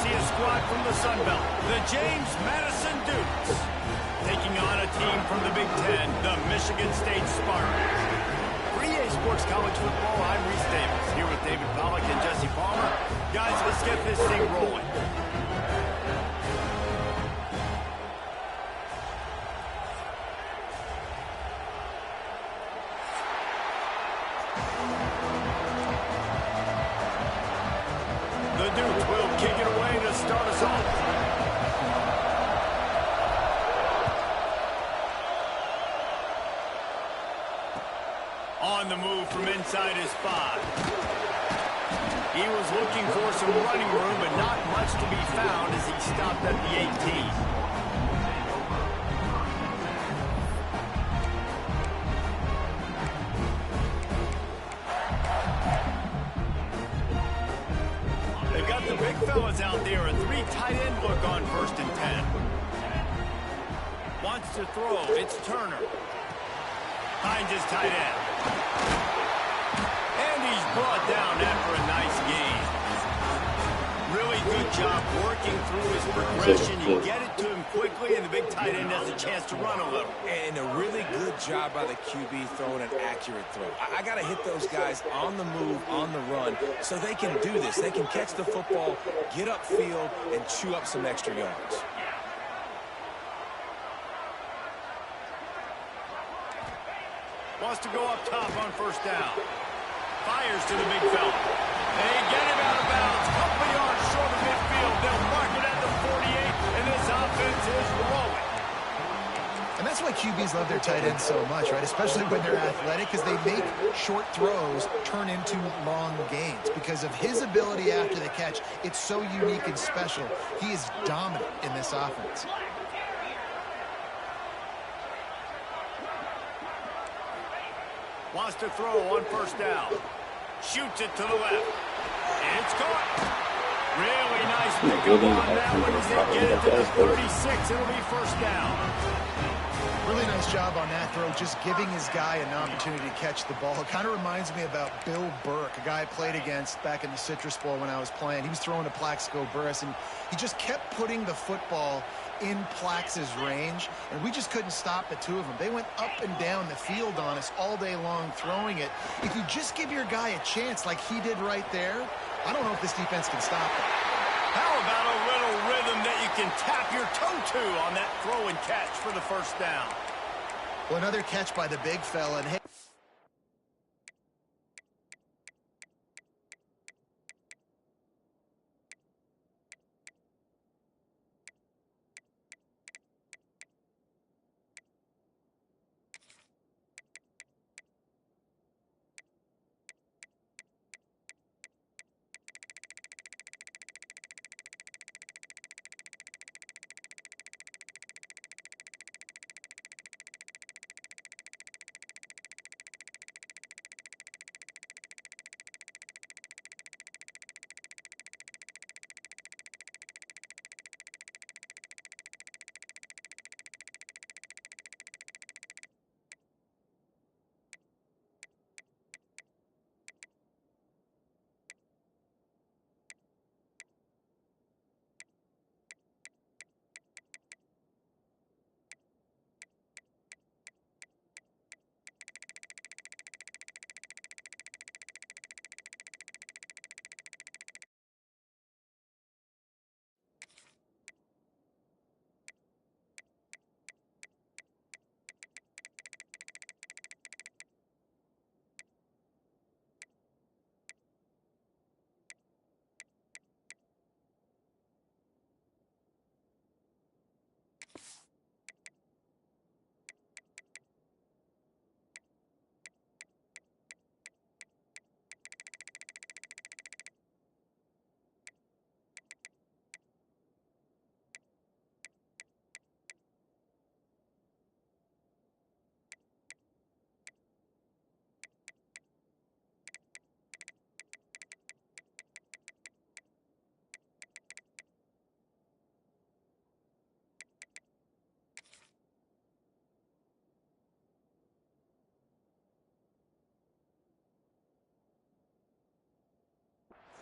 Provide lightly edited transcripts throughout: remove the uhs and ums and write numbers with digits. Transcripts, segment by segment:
see a squad from the Sun Belt, the James Madison Dukes, taking on a team from the Big Ten, the Michigan State Spartans. For EA Sports College Football, I'm Reese Davis, here with David Pollack and Jesse Palmer. Guys, let's get this thing rolling. The Dukes will kick it away to start us off. On the move from inside his 5. He was looking for some running room, but not much to be found as he stopped at the 18. Big fellas out there, a 3 tight end look on 1st and 10. Wants to throw, it's Turner. Finds his tight end. And he's brought down after a nice gain. Really good job working through his progression. You get it to him quickly, and the big tight end has a chance to run a little. And a really good job by the QB throwing an accurate throw. I got to hit those guys on the move, on the run, so they can do this. They can catch the football, get upfield, and chew up some extra yards. Wants to go up top on 1st down. Fires to the big fella. They get him out of bounds. Couple yards short of midfield. They'll mark it at the 48, and this offense is rolling. And that's why QBs love their tight ends so much, right? Especially when they're athletic, because they make short throws turn into long gains. Because of his ability after the catch, it's so unique and special. He is dominant in this offense. Wants to throw on 1st down. Shoots it to the left. It's caught. Really nice pickup on that one as they get it to the 36. It'll be 1st down. Really nice job on that throw, just giving his guy an opportunity to catch the ball. It kind of reminds me about Bill Burke, a guy I played against back in the Citrus Bowl when I was playing. He was throwing to Plaxico Burress, and he just kept putting the football in Plax's range, and we just couldn't stop the two of them. They went up and down the field on us all day long throwing it. If you just give your guy a chance like he did right there, I don't know if this defense can stop it. How about a little rhythm that you can tap your toe to on that throw and catch for the 1st down? Well, another catch by the big fella. And hey,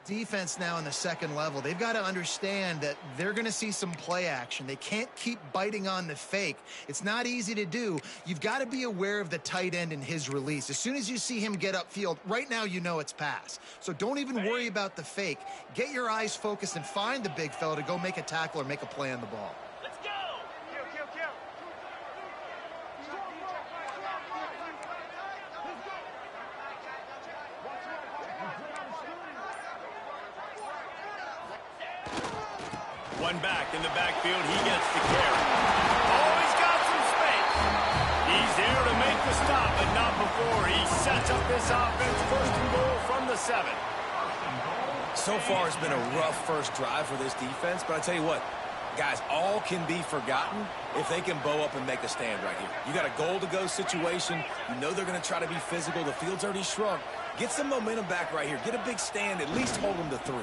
Defense now in the second level, they've got to understand that they're going to see some play action. They can't keep biting on the fake. It's not easy to do. You've got to be aware of the tight end and his release. As soon as you see him get upfield, right now you know it's pass. So don't even worry about the fake. Get your eyes focused and find the big fella to go make a tackle or make a play on the ball. Let's go! One back in the backfield. He gets the carry. Oh, he's got some space. He's there to make the stop, but not before he sets up this offense. First and goal from the 7. So far, it's been a rough first drive for this defense, but I tell you what, guys, all can be forgotten if they can bow up and make a stand right here. You got a goal-to-go situation. You know they're going to try to be physical. The field's already shrunk. Get some momentum back right here. Get a big stand. At least hold them to 3.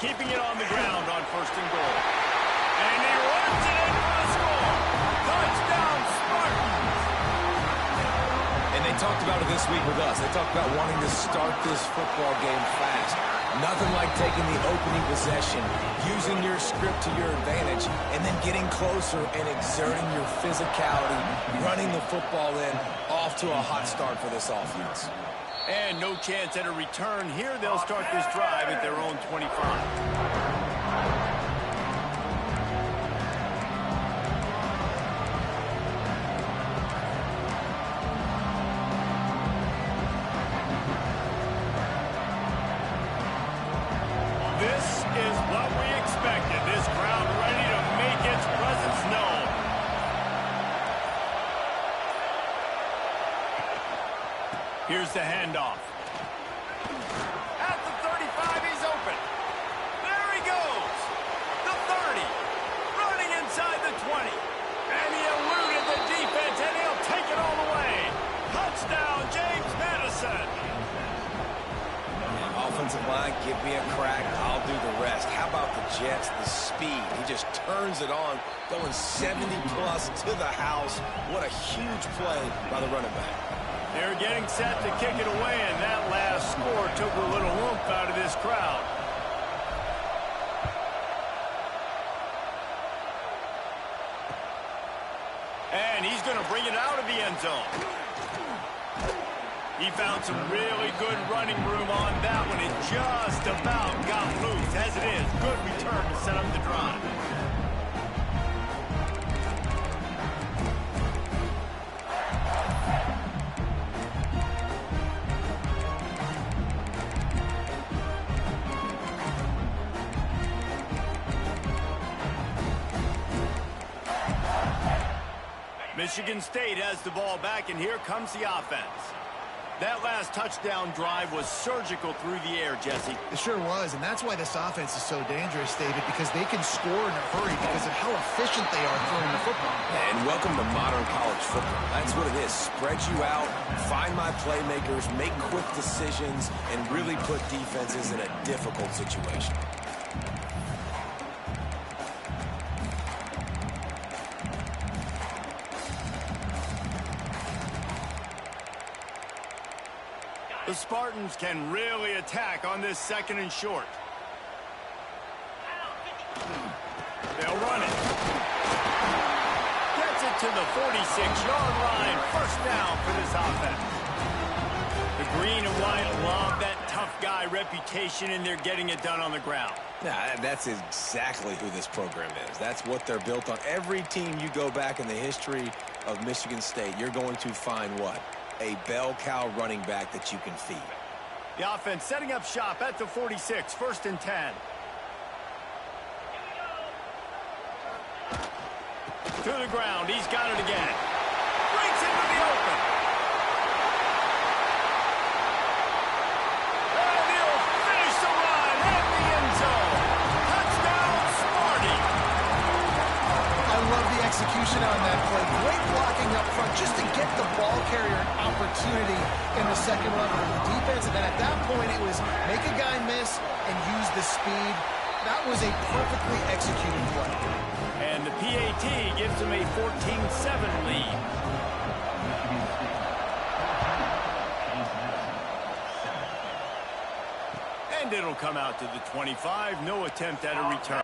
Keeping it on the ground on first and goal. And he runs it in for the score. Touchdown, Spartans. And they talked about it this week with us. They talked about wanting to start this football game fast. Nothing like taking the opening possession, using your script to your advantage, and then getting closer and exerting your physicality, running the football in, off to a hot start for this offense. And no chance at a return. Here they'll start this drive at their own 25. This is what we expected. This crowd ready to make its presence known. Here's the handoff. At the 35, he's open. There he goes. The 30. Running inside the 20. And he eluded the defense, and he'll take it all the way. Touchdown, James Madison. Offensive line, give me a crack. I'll do the rest. How about the Jets, the speed? He just turns it on, going 70-plus to the house. What a huge play by the running back. They're getting set to kick it away, and that last score took a little oomph out of this crowd. And he's going to bring it out of the end zone. He found some really good running room on that one. It just about got loose. As it is, good return to set up the drive. Michigan State has the ball back, and here comes the offense. That last touchdown drive was surgical through the air, Jesse. It sure was, and that's why this offense is so dangerous, David, because they can score in a hurry because of how efficient they are throwing the football. And welcome to modern college football. That's what it is. Spread you out, find my playmakers, make quick decisions, and really put defenses in a difficult situation. The Spartans can really attack on this second and short. They'll run it. Gets it to the 46-yard line. First down for this offense. The green and white love that tough guy reputation, and they're getting it done on the ground. Yeah, that's exactly who this program is. That's what they're built on. Every team you go back in the history of Michigan State, you're going to find what? A bell cow running back that you can feed. The offense setting up shop at the 46, first and 10. To the ground, he's got it again. Breaks into the open. And he'll finish the run at the end zone. Touchdown, Sparty. I love the execution on that play. Great blocking up front just to get the ball carrier an opportunity in the second level of the defense. And then at that point, it was make a guy miss and use the speed. That was a perfectly executed play. And the PAT gives him a 14-7 lead. And And it'll come out to the 25. No attempt at a return.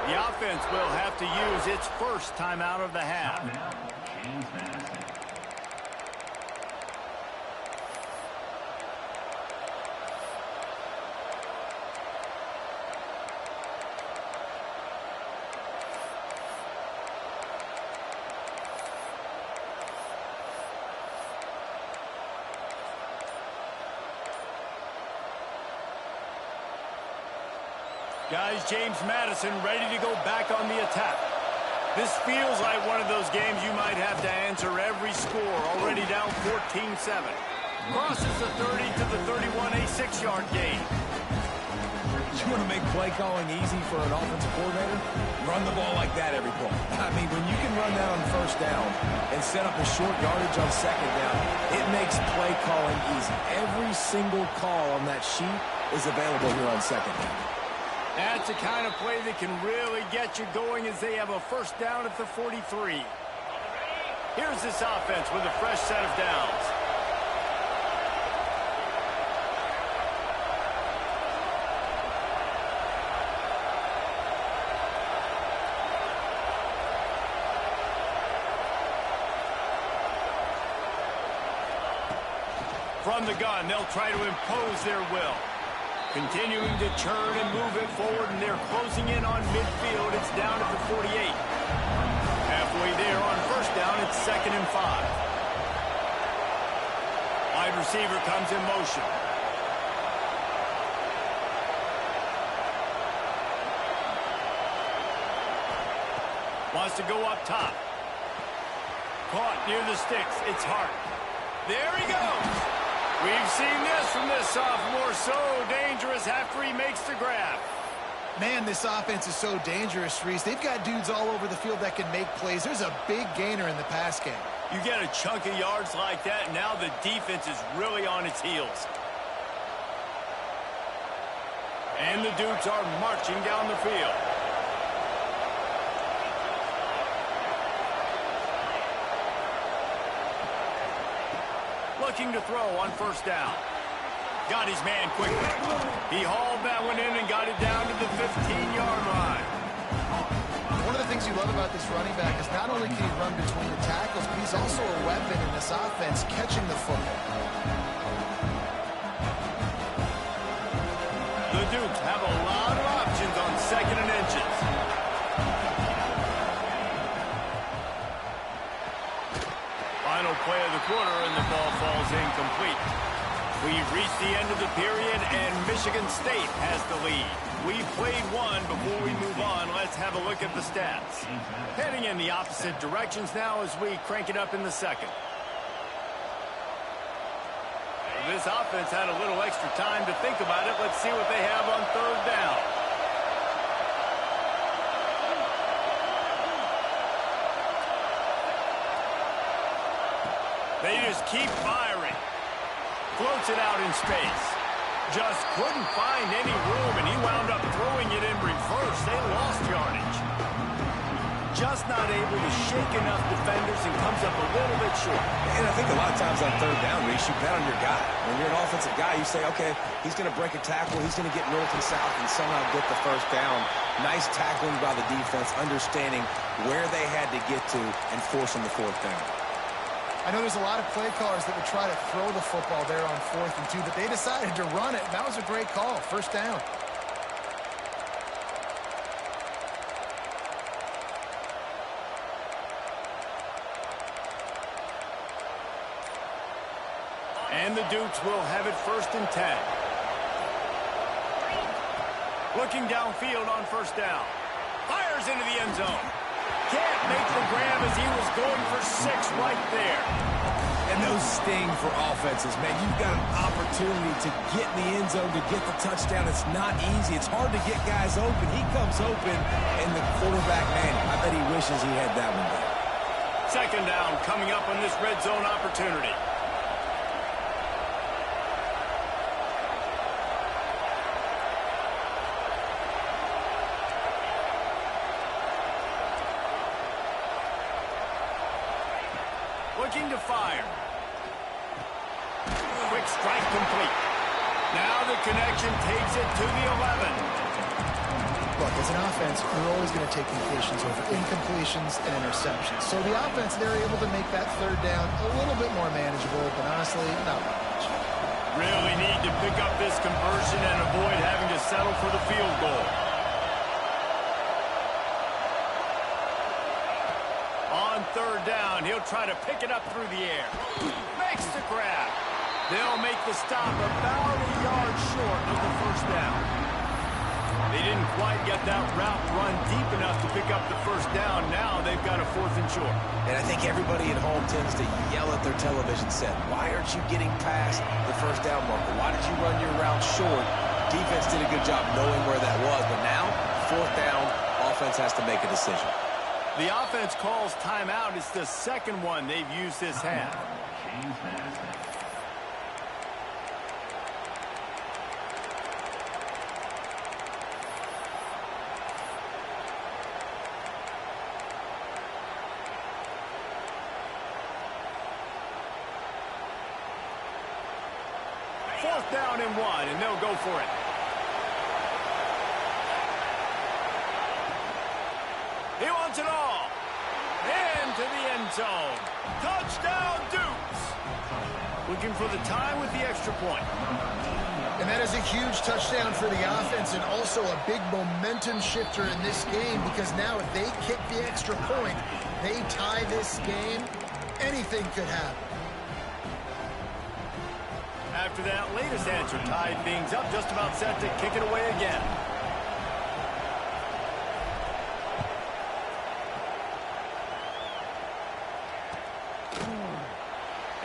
The offense will have to use its first timeout of the half. Guys, James Madison ready to go back on the attack. This feels like one of those games you might have to answer every score. Already down 14-7. Crosses the 30 to the 31, a 6-yard gain. You want to make play calling easy for an offensive coordinator? Run the ball like that every play. I mean, when you can run that on first down and set up a short yardage on second down, it makes play calling easy. Every single call on that sheet is available here on second down. That's the kind of play that can really get you going as they have a first down at the 43. Here's this offense with a fresh set of downs. From the gun, they'll try to impose their will. Continuing to churn and move it forward, and they're closing in on midfield. It's down at the 48. Halfway there on first down, it's 2nd and 5. Wide receiver comes in motion. Wants to go up top. Caught near the sticks. It's Hart. There he goes. We've seen this from this sophomore, so dangerous after he makes the grab. Man, this offense is so dangerous, Reese. They've got dudes all over the field that can make plays. There's a big gainer in the pass game. You get a chunk of yards like that, and now the defense is really on its heels. And the Dukes are marching down the field. Looking to throw on first down. Got his man quickly. He hauled that one in and got it down to the 15-yard line. One of the things you love about this running back is not only can he run between the tackles, but he's also a weapon in this offense catching the football. The Dukes have a lot of options on 2nd and inches. Final play of the quarter, and the ball falls incomplete. We've reached the end of the period, and Michigan State has the lead. We've played one. Before we move on, let's have a look at the stats. Heading in the opposite directions now as we crank it up in the second. This offense had a little extra time to think about it. Let's see what they have on third down. They just keep firing. Floats it out in space. Just couldn't find any room, and he wound up throwing it in reverse. They lost yardage. Just not able to shake enough defenders and comes up a little bit short. And I think a lot of times on third down, Reese, you bet on your guy. When you're an offensive guy, you say, okay, he's going to break a tackle. He's going to get north and south and somehow get the first down. Nice tackling by the defense, understanding where they had to get to and forcing the fourth down. I know there's a lot of play callers that would try to throw the football there on 4th and 2, but they decided to run it, and that was a great call. First down. And the Dukes will have it 1st and 10. Looking downfield on first down. Fires into the end zone. Can't make the grab as he was going for 6 right there. And those sting for offenses, man. You've got an opportunity to get in the end zone, to get the touchdown. It's not easy. It's hard to get guys open. He comes open, and the quarterback, man, I bet he wishes he had that one there. Second down coming up on this red zone opportunity. Looking to fire. Quick strike complete. Now the connection takes it to the 11. Look, as an offense, we're always going to take completions over incompletions and interceptions. So the offense, they're able to make that third down a little bit more manageable, but honestly, not much. Really need to pick up this conversion and avoid having to settle for the field goal. On third down, he'll try to pick it up through the air. Makes the grab. They'll make the stop about a yard short of the first down. They didn't quite get that route run deep enough to pick up the first down. Now they've got a 4th and short. And I think everybody at home tends to yell at their television set, why aren't you getting past the first down marker? Why did you run your route short? Defense did a good job knowing where that was, but now, 4th down, offense has to make a decision. The offense calls timeout. It's the second one they've used this half. Fourth down and 1, and they'll go for it. He wants it all. Into the end zone. Touchdown, Dukes. Looking for the tie with the extra point. And that is a huge touchdown for the offense and also a big momentum shifter in this game because now if they kick the extra point, they tie this game, anything could happen. After that latest answer tied things up, just about set to kick it away again.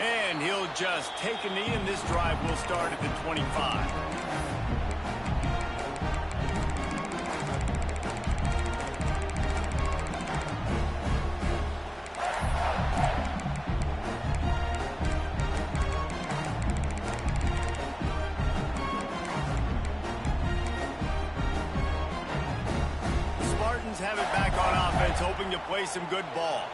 And he'll just take a knee, and this drive will start at the 25. The Spartans have it back on offense, hoping to play some good ball.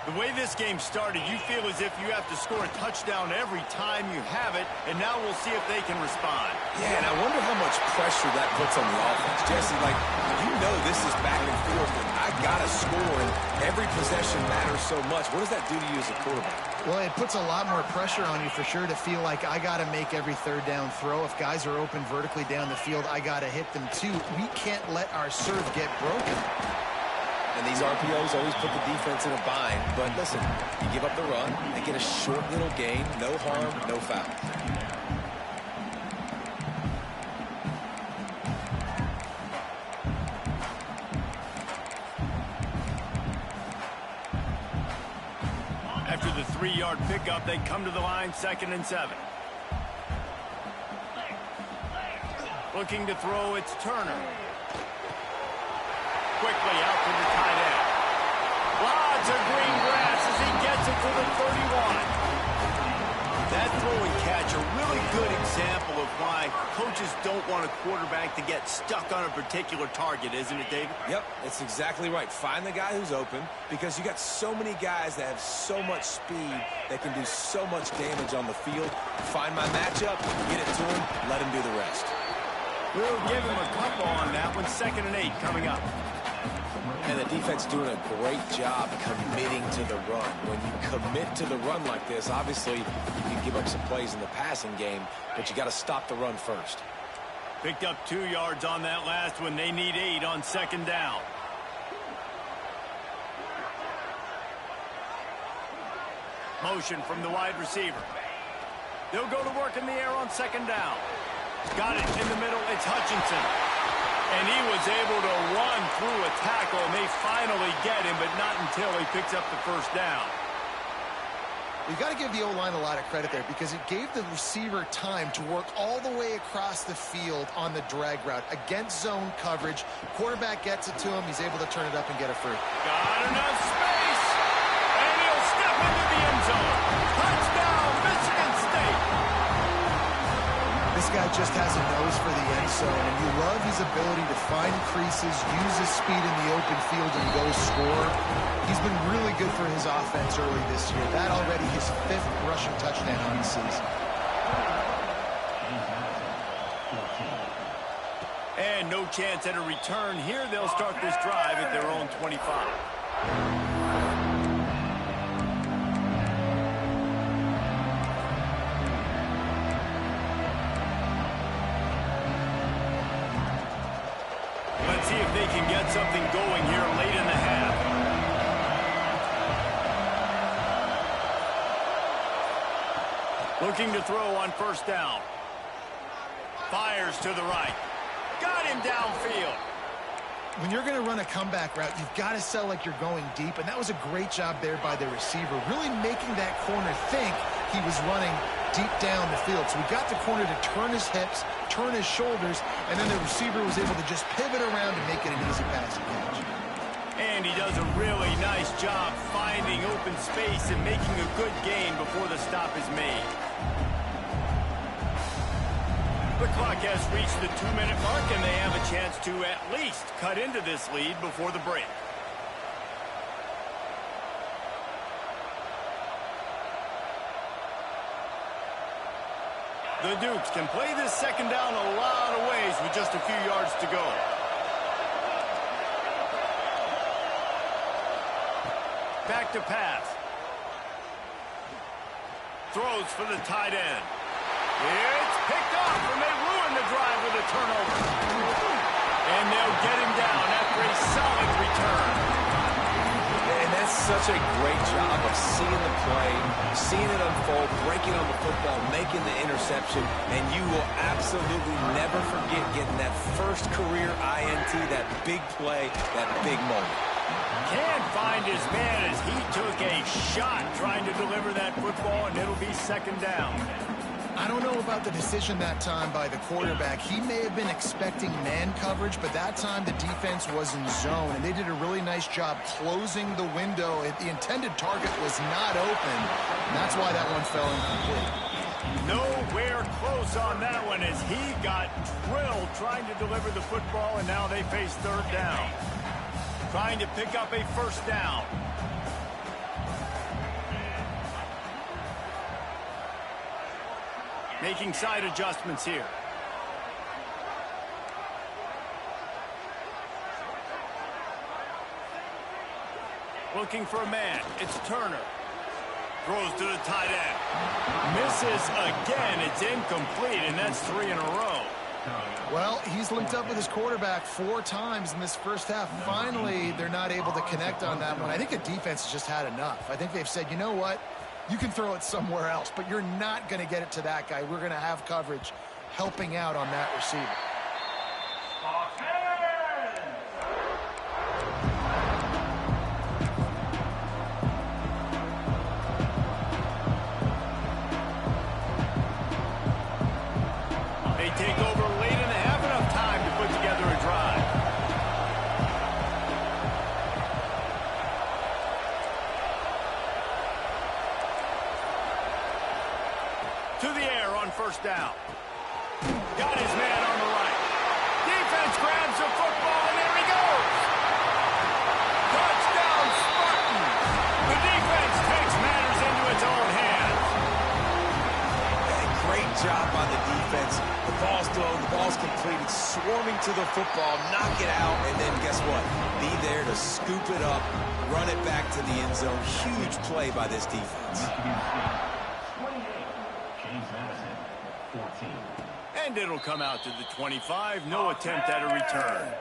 The way this game started, you feel as if you have to score a touchdown every time you have it, and now we'll see if they can respond. Yeah, and I wonder how much pressure that puts on the offense. Jesse, like, you know this is back and forth, and I got to score, and every possession matters so much. What does that do to you as a quarterback? Well, it puts a lot more pressure on you for sure to feel like I got to make every third down throw. If guys are open vertically down the field, I got to hit them too. We can't let our serve get broken. And these RPOs always put the defense in a bind. But listen, you give up the run, they get a short little gain, no harm, no foul. After the 3-yard pickup, they come to the line, 2nd and 7. Looking to throw, it's Turner. Quickly out to the tight end. Lots of green grass as he gets it to the 31. That throw and catch, a really good example of why coaches don't want a quarterback to get stuck on a particular target, isn't it, David? Yep, that's exactly right. Find the guy who's open because you got so many guys that have so much speed that can do so much damage on the field. Find my matchup, get it to him, let him do the rest. We'll give him a couple on that one. 2nd and 8 coming up. And the defense doing a great job committing to the run. When you commit to the run like this, obviously you can give up some plays in the passing game, but you got to stop the run first. Picked up 2 yards on that last one. They need 8 on 2nd down. Motion from the wide receiver. They'll go to work in the air on 2nd down. Got it in the middle. It's Hutchinson. And he was able to run through a tackle, and they finally get him, but not until he picks up the first down. You've got to give the O-line a lot of credit there because it gave the receiver time to work all the way across the field on the drag route against zone coverage. Quarterback gets it to him. He's able to turn it up and get it free. Got enough space, and he'll step into the end zone. Touchdown, Michigan State. This guy just has a nose for the end zone, and you love his ability to find creases, use his speed in the open field, and go score. He's been really good for his offense early this year. That already his 5th rushing touchdown on the season. And no chance at a return here. They'll start this drive at their own 25. See if they can get something going here late in the half. Looking to throw on first down. Fires to the right. Got him downfield. When you're going to run a comeback route, you've got to sell like you're going deep, and that was a great job there by the receiver, really making that corner think he was running deep down the field. So we got the corner to turn his hips, turn his shoulders, and then the receiver was able to just pivot around and make it an easy pass to catch. And he does a really nice job finding open space and making a good gain before the stop is made. The clock has reached the 2-minute mark, and they have a chance to at least cut into this lead before the break. The Dukes can play this second down a lot of ways with just a few yards to go. Back to pass. Throws for the tight end. It's picked off, and they ruin the drive with a turnover. And they'll get him down after a solid return. And that's such a great job of seeing the play, seeing it unfold, breaking on the football, making the interception, and you will absolutely never forget getting that first career INT, that big play, that big moment. Can't find his man as he took a shot trying to deliver that football, and it'll be second down. I don't know about the decision that time by the quarterback. He may have been expecting man coverage, but that time the defense was in zone, and they did a really nice job closing the window. The intended target was not open, and that's why that one fell incomplete. Nowhere close on that one as he got drilled trying to deliver the football, and now they face third down. Trying to pick up a first down. Making side adjustments here. Looking for a man. It's Turner. Throws to the tight end. Misses again. It's incomplete, and that's 3 in a row. Well, he's linked up with his quarterback 4 times in this first half. Finally, they're not able to connect on that one. I think the defense has just had enough. I think they've said, you know what? You can throw it somewhere else, but you're not going to get it to that guy. We're going to have coverage helping out on that receiver. They take over late in the half, enough time to put together a drive. To the air on first down. Got his man on the right. Defense grabs the football, and there he goes. Touchdown, Spartans. The defense takes matters into its own hands. Great job by the defense. The ball's thrown, the ball's completed, swarming to the football, knock it out, and then guess what? Be there to scoop it up, run it back to the end zone. Huge play by this defense. And it'll come out to the 25. No attempt at a return.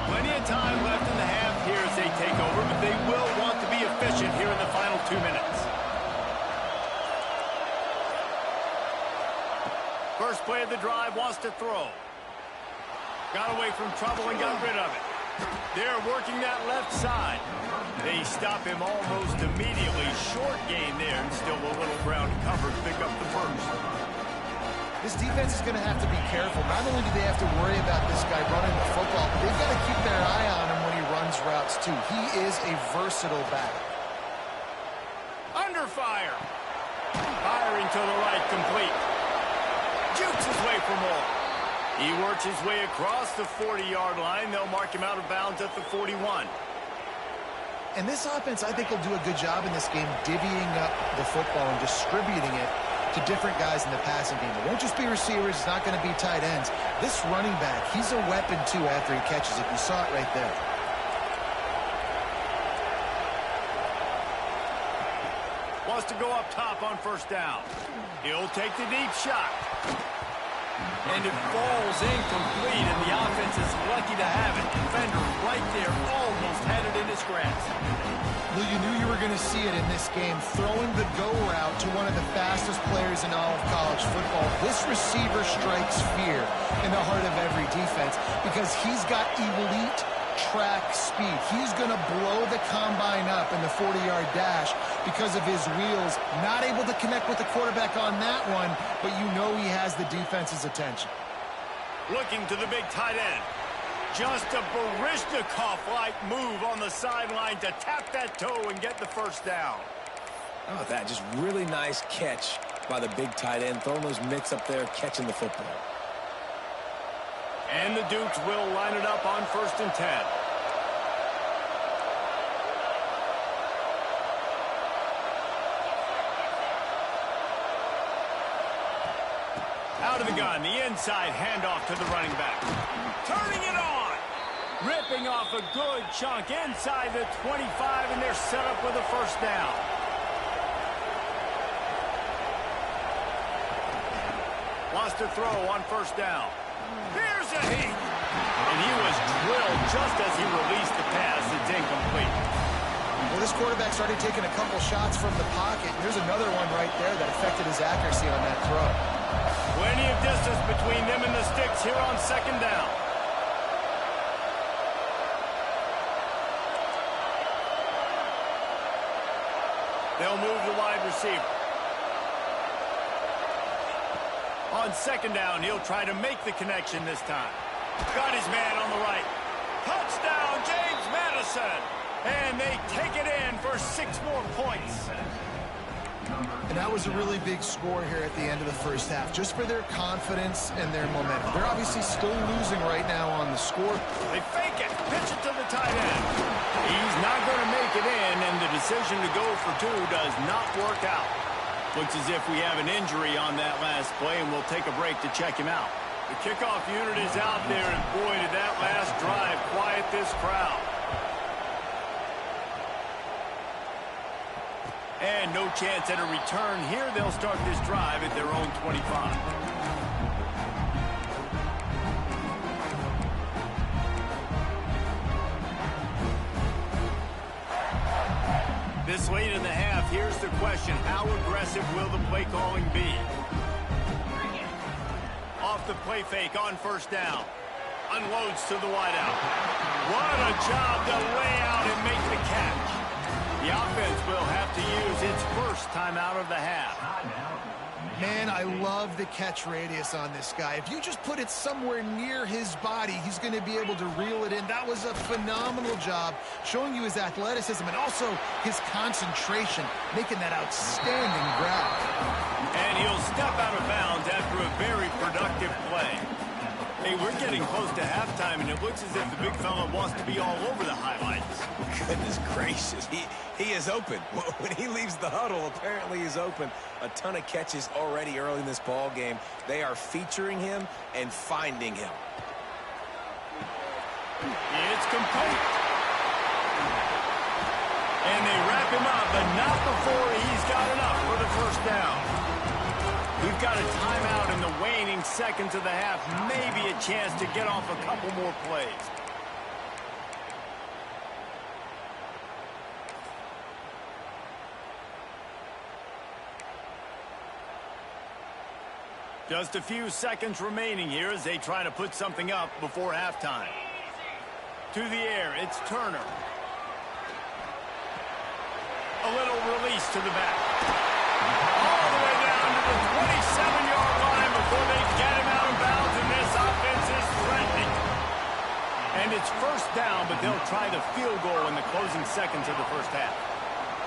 Plenty of time left in the half. Here's a take over, but they will want to be efficient here in the final 2 minutes. First play of the drive, wants to throw. Got away from trouble and got rid of it. They're working that left side. They stop him almost immediately. Short gain there, and still a little ground to cover to pick up the first. This defense is going to have to be careful. Not only do they have to worry about this guy running the football, but they've got to keep their eye on him when he runs routes, too. He is a versatile back. Under fire. Firing to the right, complete. Jukes his way for more. He works his way across the 40-yard line. They'll mark him out of bounds at the 41. And this offense, I think, will do a good job in this game divvying up the football and distributing it to different guys in the passing game. It won't just be receivers. It's not going to be tight ends. This running back, he's a weapon, too, after he catches it. You saw it right there. Wants to go up top on first down. He'll take the deep shot. And it falls incomplete, and the offense is lucky to have it. Defender right there almost had it in his grasp. Well, you knew you were going to see it in this game. Throwing the go route to one of the fastest players in all of college football. This receiver strikes fear in the heart of every defense because he's got elite track speed. He's going to blow the combine up in the 40-yard dash because of his wheels. Not able to connect with the quarterback on that one, but you know he has the defense's attention. Looking to the big tight end. Just a Baryshnikov-like move on the sideline to tap that toe and get the first down. How about that? Just really nice catch by the big tight end, throwing those mitts up there, catching the football. And the Dukes will line it up on 1st and 10. Out of the gun, the inside handoff to the running back. Turning it on. Ripping off a good chunk inside the 25, and they're set up with a first down. Wants to throw on first down. Here's a heat. And he was drilled just as he released the pass. It's incomplete. Well, this quarterback started taking a couple shots from the pocket. There's another one right there that affected his accuracy on that throw. Plenty of distance between them and the sticks here on 2nd down. They'll move the wide receiver. On 2nd down, he'll try to make the connection this time. Got his man on the right. Touchdown, James Madison. And they take it in for 6 more points. And that was a really big score here at the end of the first half, just for their confidence and their momentum. They're obviously still losing right now on the score. They fake it, pitch it to the tight end. He's not going to make it in, and the decision to go for 2 does not work out. Looks as if we have an injury on that last play, and we'll take a break to check him out. The kickoff unit is out there, and boy, did that last drive quiet this crowd. And no chance at a return here. They'll start this drive at their own 25. This late in the half, here's the question. How aggressive will the play calling be? Off the play fake on first down. Unloads to the wideout. What a job to lay out and make the catch. The offense will have to use its first timeout of the half. Man, I love the catch radius on this guy. If you just put it somewhere near his body, he's going to be able to reel it in. That was a phenomenal job, showing you his athleticism and also his concentration, making that outstanding grab. And he'll step out of bounds after a very productive play. Hey, we're getting close to halftime, and it looks as if the big fella wants to be all over the highlights. Goodness gracious, he is open. When he leaves the huddle, apparently he's open. A ton of catches already early in this ball game. They are featuring him and finding him. It's complete. And they wrap him up, but not before he's got enough for the first down. We've got a timeout in the waning seconds of the half. Maybe a chance to get off a couple more plays. Just a few seconds remaining here as they try to put something up before halftime. To the air, it's Turner. A little release to the back. All the way down to the 27-yard line before they get him out of bounds, and this offense is threatening. And it's first down, but they'll try the field goal in the closing seconds of the first half.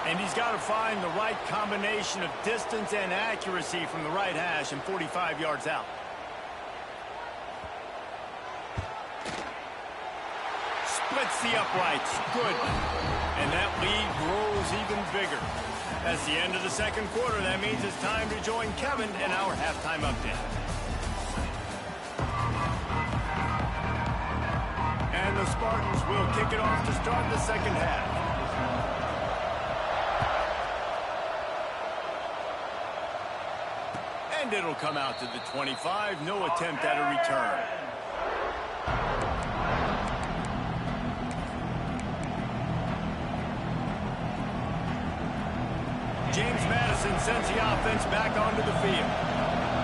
And he's got to find the right combination of distance and accuracy from the right hash and 45 yards out. Splits the uprights. Good. And that lead grows even bigger. That's the end of the second quarter. That means it's time to join Kevin in our halftime update. And the Spartans will kick it off to start the second half. And it'll come out to the 25. No attempt at a return. James Madison sends the offense back onto the field.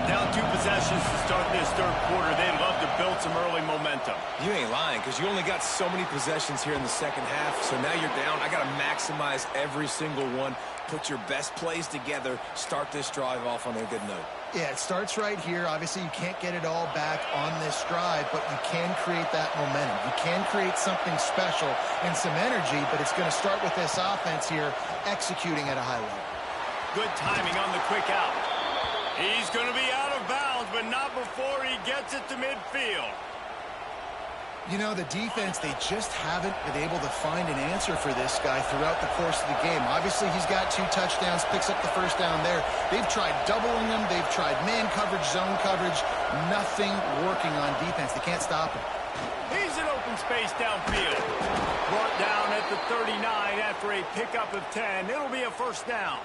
Down 2 possessions to start this third quarter. They'd love to build some early momentum. You ain't lying, because you only got so many possessions here in the second half, so now you're down. I got to maximize every single one. Put your best plays together. Start this drive off on a good note. Yeah, it starts right here. Obviously, you can't get it all back on this drive, but you can create that momentum. You can create something special and some energy, but it's going to start with this offense here executing at a high level. Good timing on the quick out. He's going to be out of bounds, but not before he gets it to midfield. You know, the defense, they just haven't been able to find an answer for this guy throughout the course of the game. Obviously, he's got 2 touchdowns, picks up the first down there. They've tried doubling him. They've tried man coverage, zone coverage. Nothing working on defense. They can't stop him. He's in open space downfield. Brought down at the 39 after a pickup of 10. It'll be a first down.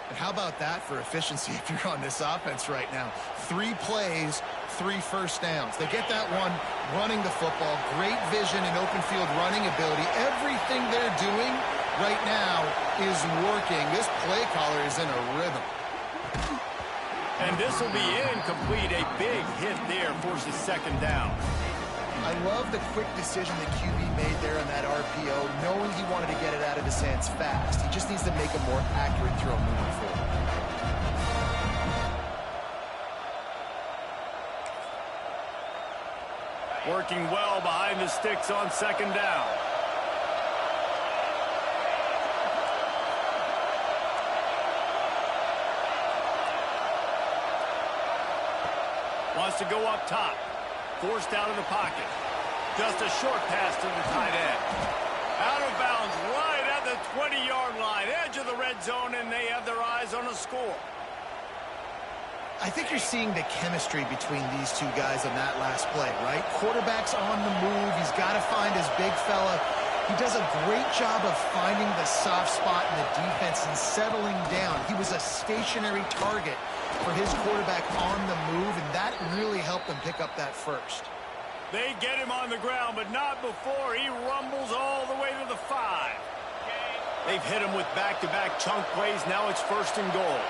But how about that for efficiency if you're on this offense right now? 3 plays, 3 first downs. They get that one running the football. Great vision and open field running ability. Everything they're doing right now is working. This play caller is in a rhythm. And this will be incomplete. A big hit there forces second down. I love the quick decision the QB made there on that RPO, knowing he wanted to get it out of his hands fast. He just needs to make a more accurate throw moving forward. Working well behind the sticks on second down. Wants to go up top. Forced out of the pocket. Just a short pass to the tight end. Out of bounds right at the 20-yard line. Edge of the red zone, and they have their eyes on a score. I think you're seeing the chemistry between these 2 guys on that last play, right? Quarterback's on the move. He's got to find his big fella. He does a great job of finding the soft spot in the defense and settling down. He was a stationary target for his quarterback on the move, and that really helped them pick up that first. They get him on the ground, but not before he rumbles all the way to the 5. They've hit him with back-to-back chunk plays. Now it's first and goal.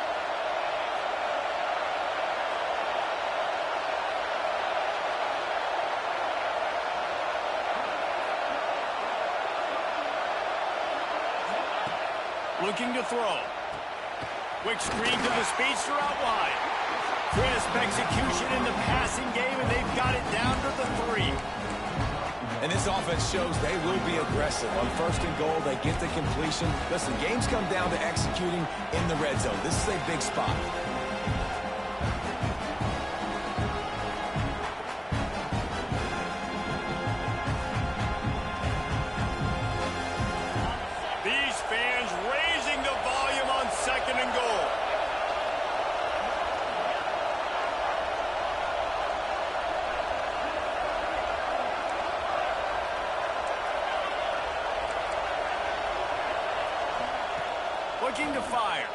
Looking to throw. Quick screen to the speedster out wide. Crisp execution in the passing game, and they've got it down to the 3. And this offense shows they will be aggressive. On first and goal, they get the completion. Listen, games come down to executing in the red zone. This is a big spot. These fans raising the volume on second and goal. Looking to fire.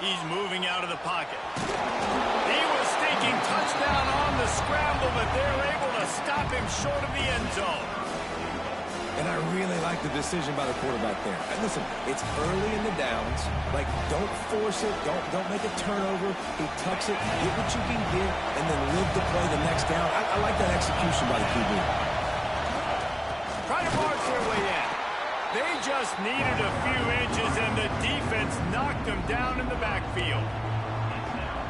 He's moving out of the pocket. He was thinking touchdown on the scramble, but they're able to stop him short of the end zone. And I really like the decision by the quarterback there. And listen, it's early in the downs. Like, don't force it. Don't make a turnover. He tucks it, get what you can get, and then live to play the next down. I like that execution by the QB. Trying to march their way in. They just needed a few inches, and the defense knocked them down in the backfield.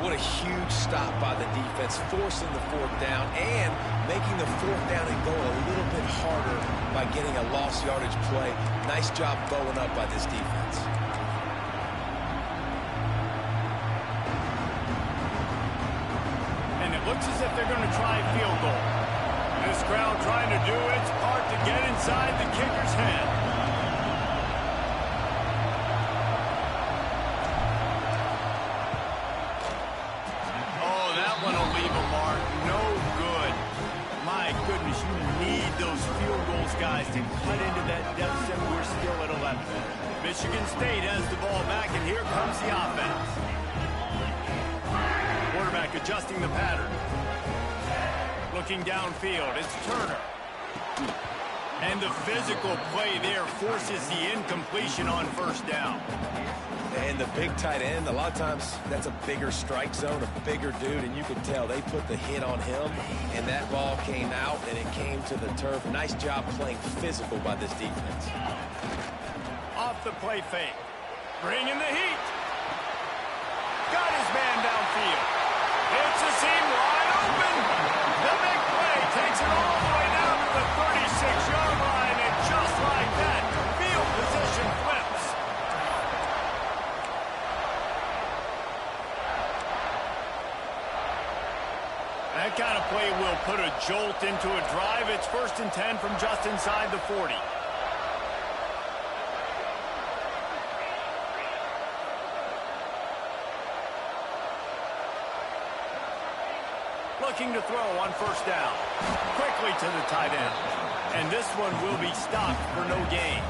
What a huge stop by the defense, forcing the fourth down and making the fourth down and go a little bit harder by getting a lost yardage play. Nice job bowing up by this defense. And it looks as if they're going to try a field goal. This crowd trying to do its part to get inside the kicker's head. Guys to cut into that deficit. We're still at 11. Michigan State has the ball back, and here comes the offense. Quarterback adjusting the pattern. Looking downfield, it's Turner. And the physical play there forces the incompletion on first down. And the big tight end, a lot of times that's a bigger strike zone, a bigger dude, and you can tell they put the hit on him, and that ball came out, and it came to the turf. Nice job playing physical by this defense. Off the play fake. Bringing the heat. Got his man downfield. It's a seam wide open. The big play takes it all the way down to the 36-yard line, and just like that, field position flips. That kind of play will put a jolt into a drive. It's 1st and 10 from just inside the 40. Looking to throw on first down. Quickly to the tight end. And this one will be stopped for no gain.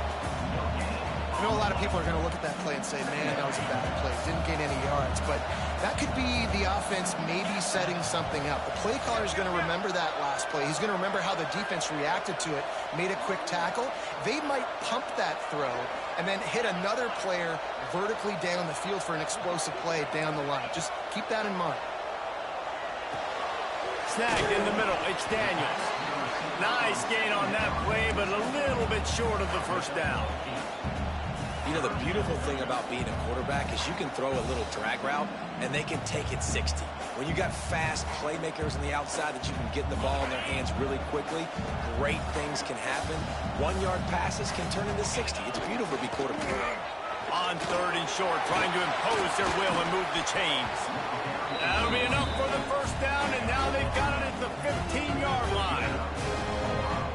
I know a lot of people are going to look at that play and say, man, that was a bad play. Didn't gain any yards. But that could be the offense maybe setting something up. The play caller is going to remember that last play. He's going to remember how the defense reacted to it, made a quick tackle. They might pump that throw and then hit another player vertically down the field for an explosive play down the line. Just keep that in mind. Snagged in the middle. It's Daniels. Nice gain on that play, but a little bit short of the first down. You know, the beautiful thing about being a quarterback is you can throw a little drag route, and they can take it 60. When you got fast playmakers on the outside that you can get the ball in their hands really quickly, great things can happen. 1-yard passes can turn into 60. It's beautiful to be quarterback. On 3rd and short, trying to impose their will and move the chains. That'll be enough for the first down, and now they've got it at the 15-yard line.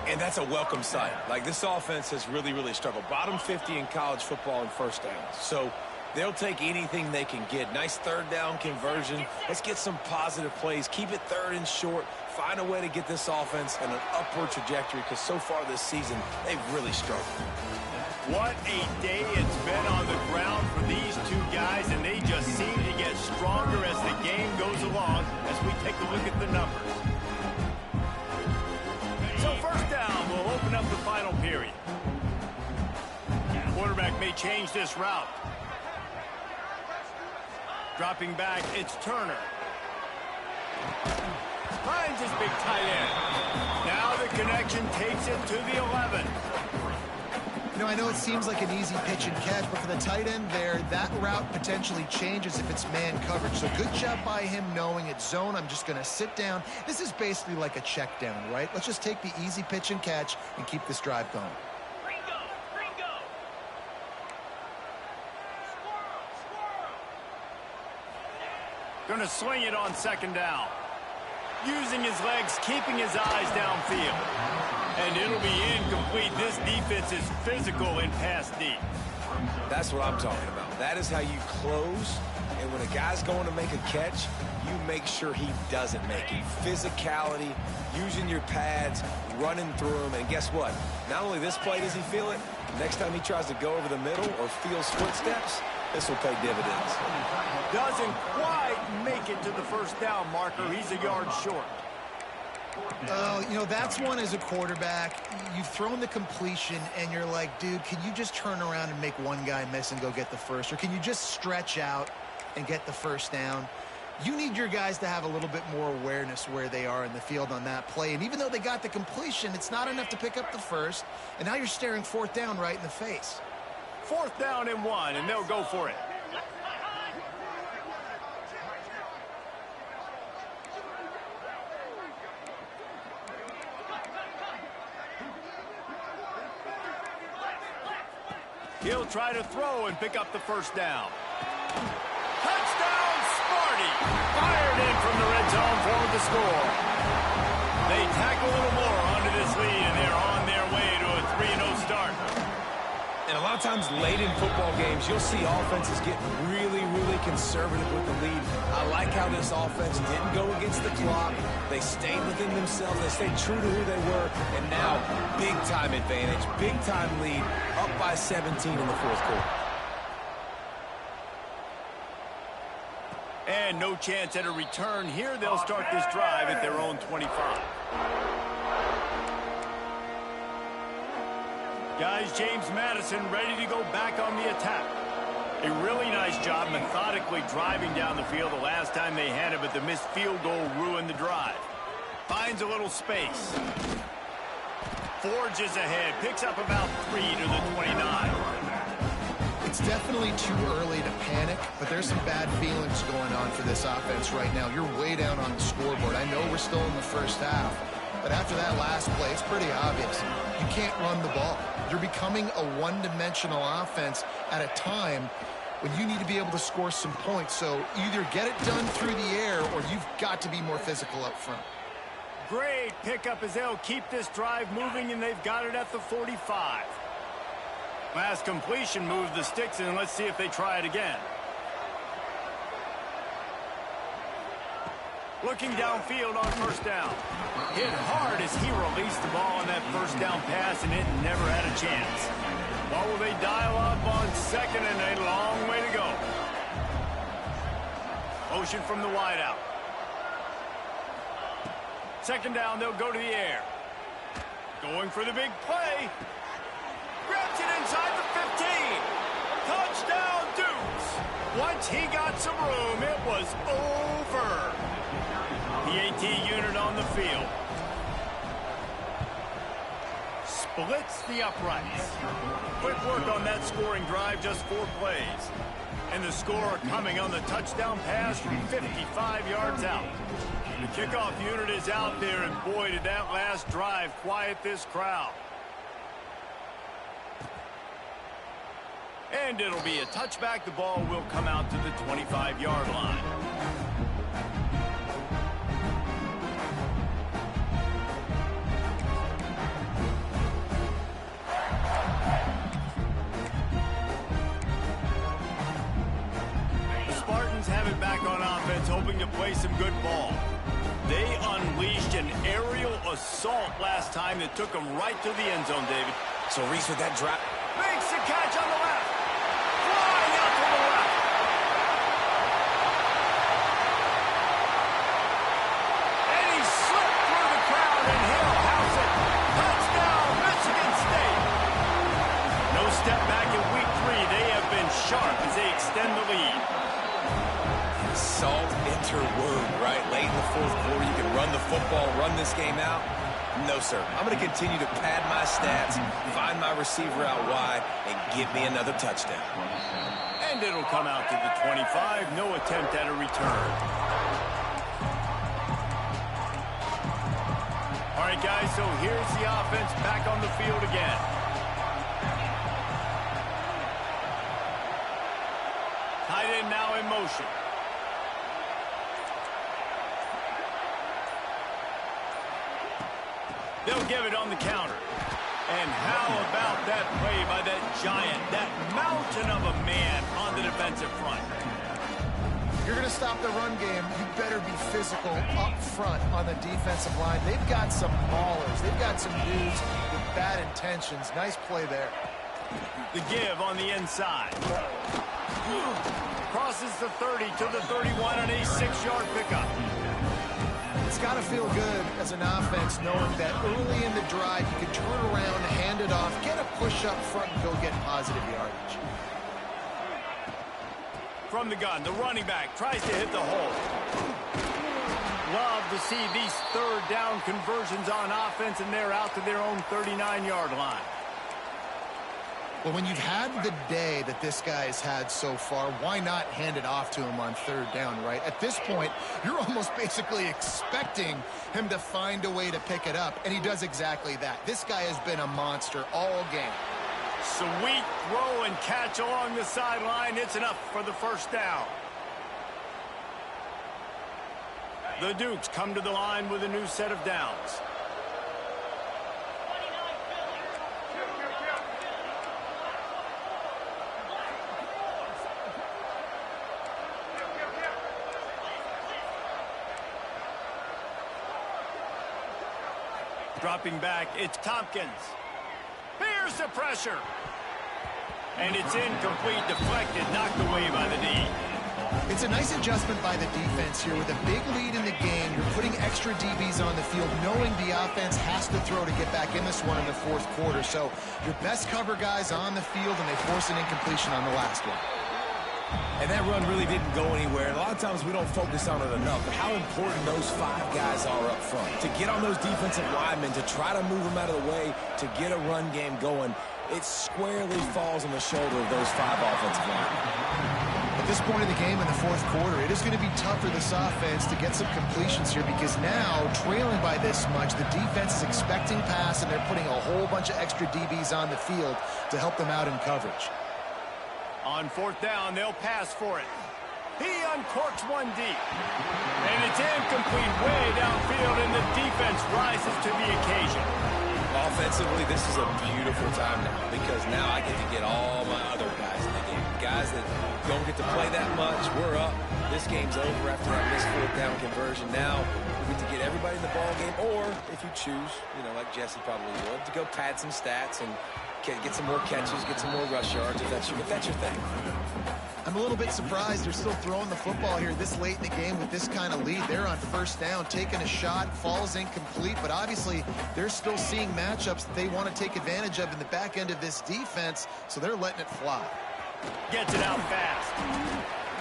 And that's a welcome sight. Like, this offense has really, really struggled. Bottom 50 in college football in first downs. So they'll take anything they can get. Nice 3rd down conversion. Let's get some positive plays. Keep it 3rd and short. Find a way to get this offense in an upward trajectory, because so far this season, they've really struggled. What a day it's been on the ground for these two guys, and they just seem to get stronger as the game goes along as we take a look at the numbers. So first down will open up the final period. Quarterback may change this route. Dropping back, it's Turner. Finds his big tight end. Now the connection takes it to the 11. You know, I know it seems like an easy pitch and catch, but for the tight end there, that route potentially changes if it's man coverage. So good job by him knowing it's zone. I'm just going to sit down. This is basically like a check down, right? Let's just take the easy pitch and catch and keep this drive going. Going to swing it on 2nd down. Using his legs, keeping his eyes downfield. And it'll be incomplete. This defense is physical in pass deep. That's what I'm talking about. That is how you close. And when a guy's going to make a catch, you make sure he doesn't make it. Physicality, using your pads, running through them. And guess what? Not only this play does he feel it, next time he tries to go over the middle or feels footsteps, this will pay dividends. Doesn't quite make it to the first down marker. He's a yard short. Oh, you know, that's one as a quarterback. You've thrown the completion, and you're like, dude, can you just turn around and make one guy miss and go get the first? Or can you just stretch out and get the first down? You need your guys to have a little bit more awareness where they are in the field on that play. And even though they got the completion, it's not enough to pick up the first. And now you're staring fourth down right in the face. 4th down and 1, and they'll go for it. He'll try to throw and pick up the first down. Touchdown, Sparty! Fired in from the red zone for the score. They tack a little more onto this lead, and they're on their way to a 3-0 start. And a lot of times late in football games, you'll see offenses get really, really conservative with the lead. I like how this offense didn't go against the clock. They stayed within themselves. They stayed true to who they were. And now, big-time advantage, big-time lead, up by 17 in the fourth quarter. And no chance at a return here. They'll start this drive at their own 25. Guys, James Madison ready to go back on the attack. A really nice job methodically driving down the field the last time they had it, but the missed field goal ruined the drive. Finds a little space. Forges ahead. Picks up about 3 to the 29. It's definitely too early to panic, but there's some bad feelings going on for this offense right now. You're way down on the scoreboard. I know we're still in the first half, but after that last play, it's pretty obvious. You can't run the ball. You're becoming a one-dimensional offense at a time when you need to be able to score some points. So either get it done through the air or you've got to be more physical up front. Great pickup as they'll keep this drive moving, and they've got it at the 45. Last completion moved the sticks, and let's see if they try it again. Looking downfield on first down. Hit hard as he released the ball on that first down pass, and it never had a chance. What will they dial up on second, and a long way to go. Motion from the wideout. Second down, they'll go to the air. Going for the big play. Grabs it inside the 15. Touchdown, Dukes. Once he got some room, it was over. The AT unit on the field. Splits the uprights. Quick work on that scoring drive, just 4 plays. And the score coming on the touchdown pass from 55 yards out. The kickoff unit is out there, and boy, did that last drive quiet this crowd. And it'll be a touchback. The ball will come out to the 25-yard line. The Spartans have it back on offense, hoping to play some good ball. They unleashed an aerial assault last time that took them right to the end zone, David. So Reese with that drop. Makes the catch on the left. Flying out to the left. And he slipped through the crowd, and he'll house it. Touchdown, Michigan State. No step back in week 3. They have been sharp as they extend the lead. Salt interword, right? Late in the fourth quarter, you can run the football, run this game out. No, sir. I'm going to continue to pad my stats, find my receiver out wide, and give me another touchdown. And it'll come out to the 25. No attempt at a return. All right, guys, so here's the offense back on the field again. Tight end now in motion. They'll give it on the counter. And how about that play by that giant, that mountain of a man on the defensive front? You're going to stop the run game, you better be physical up front on the defensive line. They've got some maulers. They've got some dudes with bad intentions. Nice play there. The give on the inside. Crosses the 30 to the 31 and a 6-yard pickup. It's got to feel good as an offense knowing that early in the drive you can turn around, hand it off, get a push up front, and go get positive yardage. From the gun, the running back tries to hit the hole. Love to see these third down conversions on offense, and they're out to their own 39-yard line. Well, when you've had the day that this guy has had so far, why not hand it off to him on third down, right? At this point, you're almost basically expecting him to find a way to pick it up, and he does exactly that. This guy has been a monster all game. Sweet throw and catch along the sideline. It's enough for the first down. The Dukes come to the line with a new set of downs. Dropping back, it's Tompkins. Here's the pressure. And it's incomplete, deflected, knocked away by the D. It's a nice adjustment by the defense here. With a big lead in the game, you're putting extra DBs on the field, knowing the offense has to throw to get back in this one in the fourth quarter. So your best cover guys on the field, and they force an incompletion on the last one. And that run really didn't go anywhere. And a lot of times we don't focus on it enough, but how important those 5 guys are up front. To get on those defensive linemen, to try to move them out of the way, to get a run game going, it squarely falls on the shoulder of those 5 offensive linemen. At this point in the game in the fourth quarter, it is going to be tough for this offense to get some completions here, because now, trailing by this much, the defense is expecting pass, and they're putting a whole bunch of extra DBs on the field to help them out in coverage. On fourth down, they'll pass for it. He uncorks one deep. And it's incomplete way downfield, and the defense rises to the occasion. Offensively, this is a beautiful time now, because now I get to get all my other guys in the game. Guys that don't get to play that much, we're up. This game's over after that missed fourth down conversion. Now we get to get everybody in the ball game, or if you choose, like Jesse probably would, to go pad some stats and get some more catches, get some more rush yards if that's your thing. I'm a little bit surprised they're still throwing the football here this late in the game with this kind of lead. They're on first down, taking a shot, falls incomplete, but obviously they're still seeing matchups that they want to take advantage of in the back end of this defense, so they're letting it fly. Gets it out fast.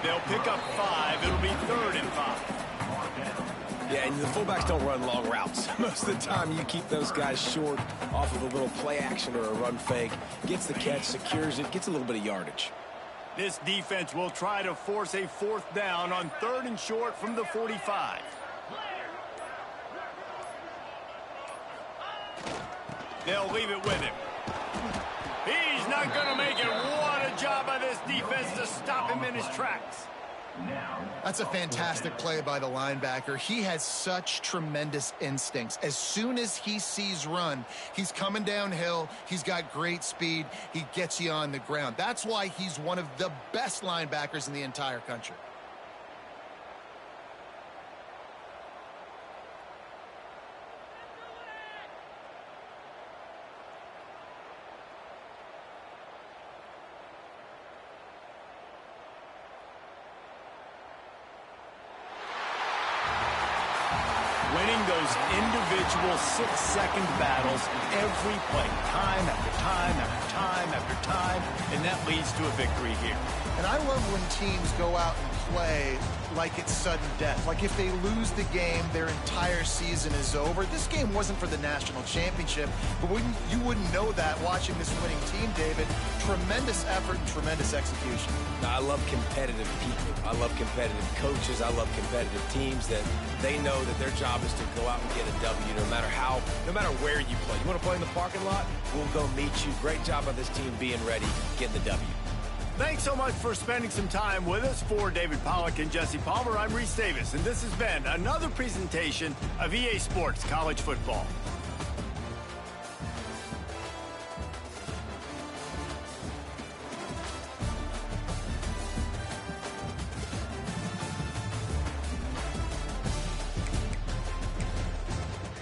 They'll pick up 5. It'll be 3rd and 5. Yeah, and the fullbacks don't run long routes. Most of the time, you keep those guys short off of a little play action or a run fake. Gets the catch, secures it, gets a little bit of yardage. This defense will try to force a 4th down on 3rd and short from the 45. They'll leave it with him. He's not going to make it. What a job by this defense to stop him in his tracks. That's a fantastic play by the linebacker. He has such tremendous instincts. As soon as he sees run, he's coming downhill. He's got great speed. He gets you on the ground. That's why he's one of the best linebackers in the entire country. Winning those individual 6-second battles every play, time after time after time after time, and that leads to a victory here. And I love when teams go out and play like it's sudden death. Like if they lose the game, their entire season is over. This game wasn't for the national championship, but you wouldn't know that watching this winning team, David. Tremendous effort and tremendous execution. I love competitive people. I love competitive coaches. I love competitive teams that they know that their job is to go out and get a W no matter where you play. You want to play in the parking lot? We'll go meet you. Great job by this team being ready, getting the W. Thanks so much for spending some time with us. For David Pollack and Jesse Palmer, I'm Reese Davis, and this has been another presentation of EA Sports College Football.